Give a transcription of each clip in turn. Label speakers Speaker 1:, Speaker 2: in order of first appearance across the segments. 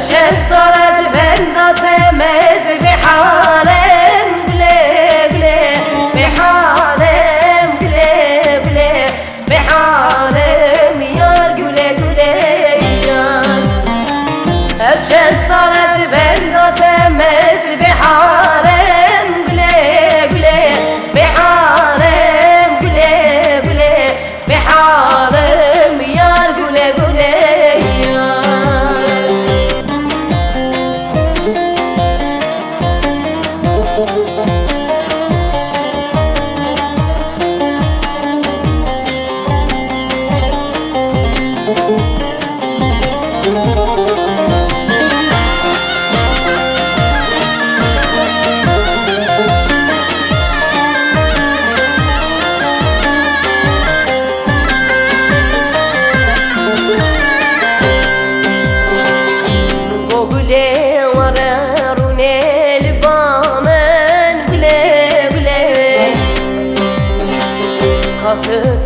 Speaker 1: چند سال از بندازم از به حالم گله گله به حالم گله گله به حالم یار گله گله یار چند سال از بندازم از به حالم گله گله به حالم گله گله به حالم یار گله گله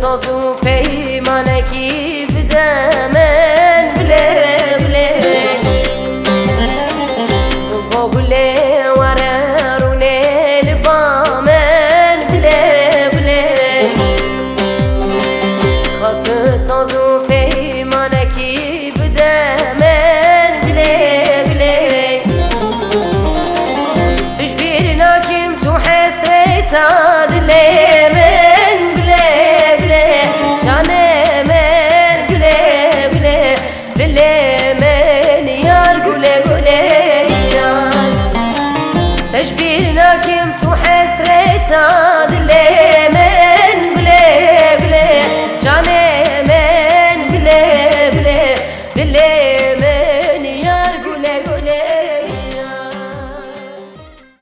Speaker 1: سازو پیمانه کی بدمه